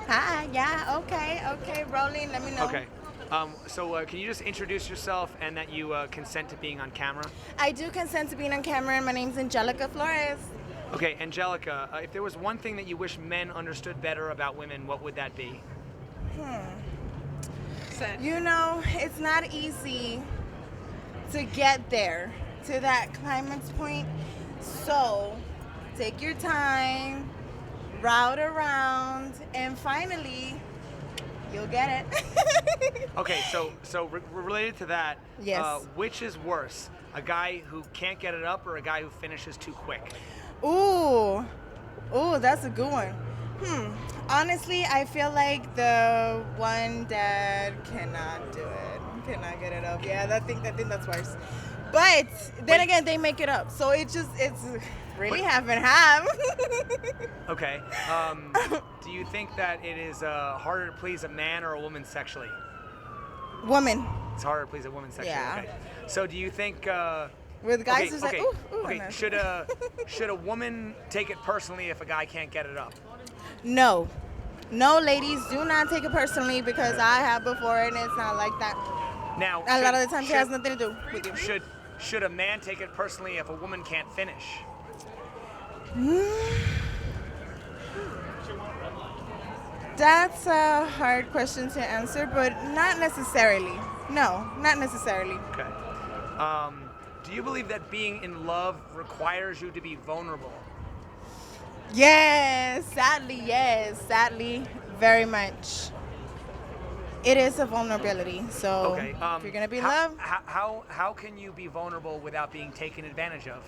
Hi, yeah, okay, rolling. Let me know. Okay. Can you just introduce yourself and that you consent to being on camera? I do consent to being on camera, and my name's Anjelica Flores. Okay, Angelica, if there was one thing that you wish men understood better about women, what would that be? You know, it's not easy to get there, to that climax point. So, take your time, route around, and finally, you'll get it. Okay, related to that, Yes. which is worse, a guy who can't get it up or a guy who finishes too quick? Ooh, ooh, that's a good one. Honestly, I feel like the one that cannot do it, cannot get it up. Yeah, that thing that's worse. But then Wait. again, they make it up, so it's really But- half and half. Okay. Do you think that it is harder to please a man or a woman sexually? Woman It's harder to please a woman sexually. Yeah. Okay. So do you think? with guys Okay. who's Okay. like, ooh, Okay. no. Should a woman take it personally if a guy can't get it up? No, no, ladies, do not take it personally because I have before, and it's not like that. Now, A lot of should- the times it should- has nothing to do with you. Should a man take it personally if a woman can't finish? That's a hard question to answer, but not necessarily. No, not necessarily. Okay. Do you believe that being in love requires you to be vulnerable? Yes, sadly, very much. It is a vulnerability. So Okay. if you're gonna be in how, love, how can you be vulnerable without being taken advantage of?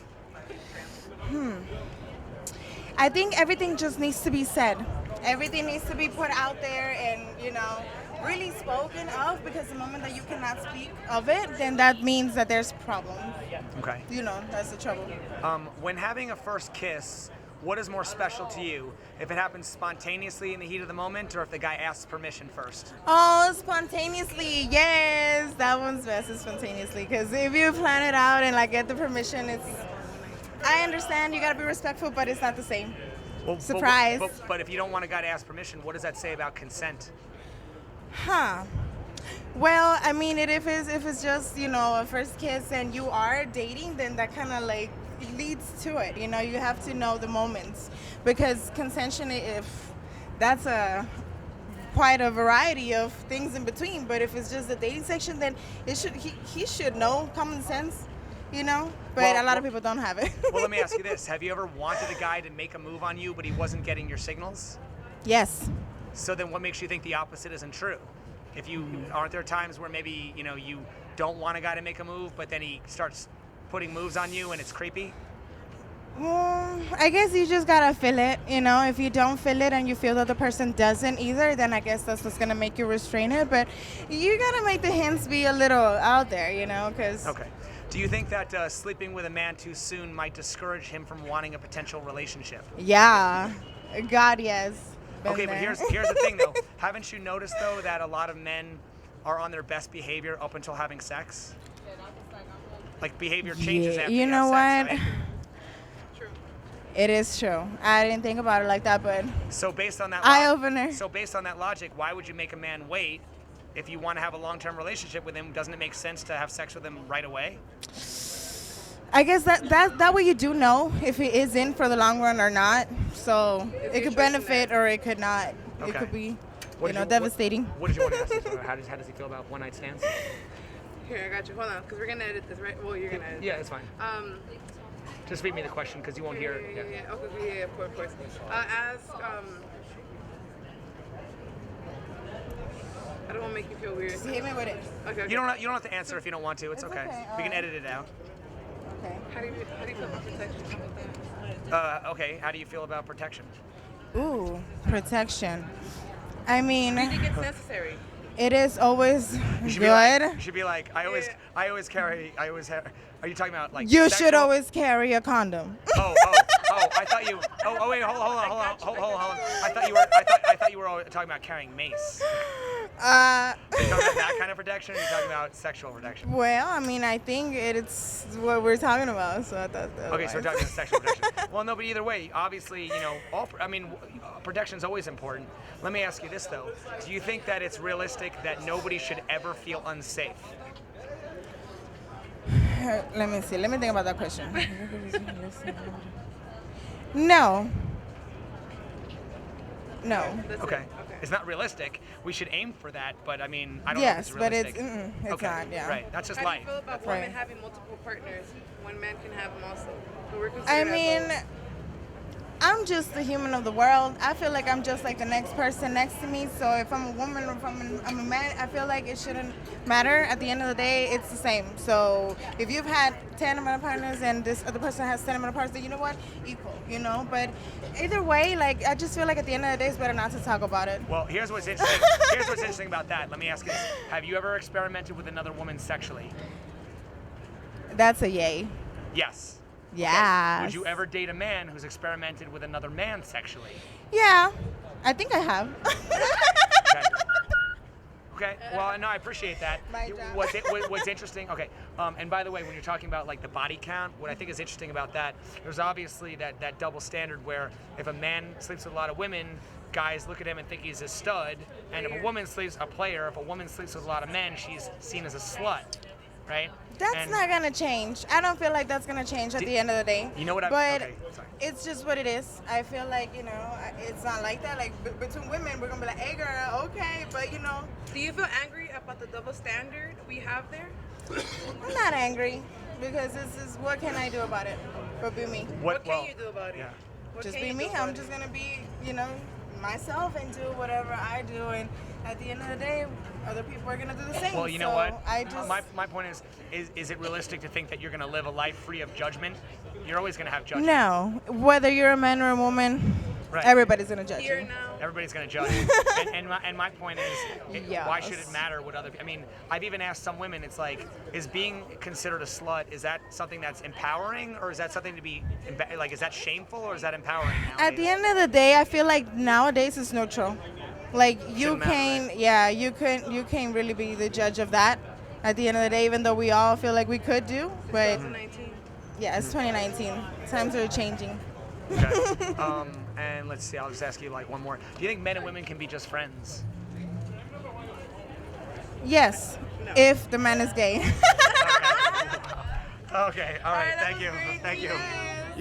I think everything just needs to be said. Everything needs to be put out there and, really spoken of, because the moment that you cannot speak of it, then that means that there's problems. Okay. That's the trouble. When having a first kiss, what is more special to you? If it happens spontaneously in the heat of the moment, or if the guy asks permission first? Oh, spontaneously, yes, that one's best is spontaneously, because if you plan it out and get the permission, I understand you gotta be respectful, but it's not the same. Well, Surprise. But if you don't want a guy to ask permission, what does that say about consent? Huh. Well, I mean, if it's just a first kiss and you are dating, then that kind of leads to it. You have to know the moments, because consensual, if that's quite a variety of things in between. But if it's just the dating section, then he should know common sense. But a lot of people don't have it. Well, let me ask you this: have you ever wanted a guy to make a move on you, but he wasn't getting your signals? Yes. So then, what makes you think the opposite isn't true? If you aren't there times where maybe you don't want a guy to make a move, but then he starts putting moves on you and it's creepy? Well, I guess you just gotta feel it. If you don't feel it and you feel that the person doesn't either, then I guess that's what's gonna make you restrain it. But you gotta make the hints be a little out there, because Okay. Do you think that sleeping with a man too soon might discourage him from wanting a potential relationship? yeah, God, yes. Been Okay, but there. here's the thing though. Haven't you noticed though that a lot of men are on their best behavior up until having sex? Like behavior changes after you you know have what? sex, right? It is true. I didn't think about it like that, but So based on that eye opener. So based on that logic, why would you make a man wait if you want to have a long-term relationship with him? Doesn't it make sense to have sex with him right away? I guess that way you do know if it is in for the long run or not. So it could benefit or it could not. Okay. It could be, What did devastating. What did you want to ask this? How does he feel about one-night stands? Here, I got you. Hold on, because we're gonna edit this, right? Well, you're gonna edit. Yeah, it's fine. Just read me the question because you won't hear it. Yeah. Okay, yeah, of course. Ask. I don't want to make you feel weird. Just hit me with it. Okay. You don't have to answer if you don't want to. It's okay. okay, We can alright. edit it out. Okay. How do you feel about protection? How about that? Okay. How do you feel about protection? Ooh, protection. I mean, I think it's necessary. it is always You should good. you should be like, I always carry. Are you talking about like? You should sexual- always carry a condom. Oh, Oh, I thought you. Oh, wait, hold on. I thought you were all talking about carrying mace. Are you talking about that kind of protection, or are you talking about sexual protection? Well, I mean, I think it's what we're talking about, so I thought that. Okay, so we're talking about sexual protection. Well, no, but either way, obviously, protection's always important. Let me ask you this though: do you think that it's realistic that nobody should ever feel unsafe? Let me see. Let me think about that question. No. No. That's Okay. it. It's not realistic. We should aim for that, but I mean, I don't Yes, know if it's but realistic. it's okay. not. Yeah. Right. That's just How do life. you feel about Right. women having multiple partners? One man can have them also. But we're I considered mean, as I'm just the human of the world. I feel like I'm just like the next person next to me. So if I'm a woman or if I'm a man, I feel like it shouldn't matter. At the end of the day, it's the same. So if you've had 10 amount of partners and this other person has 10 amount of partners, then you know what? Equal, you know? But either way, like, I just feel like at the end of the day, it's better not to talk about it. Well, here's what's interesting. Here's what's interesting about that. Let me ask you this: have you ever experimented with another woman sexually? That's a yay. Yes. Yeah. Would you ever date a man who's experimented with another man sexually? Yeah. I think I have. Okay. Okay. Well, no, I appreciate that. My job. What's interesting? Okay. And by the way, when you're talking about like the body count, what I think is interesting about that, there's obviously that double standard where if a man sleeps with a lot of women, guys look at him and think he's a stud, and if a woman sleeps with a lot of men, she's seen as a slut, right? That's And- not gonna change. I don't feel like that's gonna change at the end of the day. You know what But okay, sorry. it's just what it is. I feel like, it's not like that. Like between women, we're gonna be like, hey girl, okay, but Do you feel angry about the double standard we have there? I'm not angry because this is what can I do about it? But be me. What can you do about it? Yeah. What Just can be you me. do about I'm it? just gonna be, myself and do whatever I do, and at the end of the day, other people are gonna do the same. Well, you know So what? I just My point is it realistic to think that you're going to live a life free of judgment? You're always going to have judgment. no. Whether you're a man or a woman, Right. everybody's gonna judge Here you. now. Everybody's going to judge. and my point is, why should it Yes. matter what other people? I mean, I've even asked some women, it's like, is being considered a slut, is that something that's empowering, or is that something to be, like, is that shameful, or is that empowering nowadays? At the end of the day, I feel like nowadays it's neutral. Like you Shouldn't matter, can, right? yeah, you can't really be the judge of that. At the end of the day, even though we all feel like we could do, but 2019. yeah, it's 2019. Times are changing. Okay. And let's see, I'll just ask you like one more. Do you think men and women can be just friends? Yes, if the man is gay. Okay, all right, that thank was you. great. Thank you. Yay.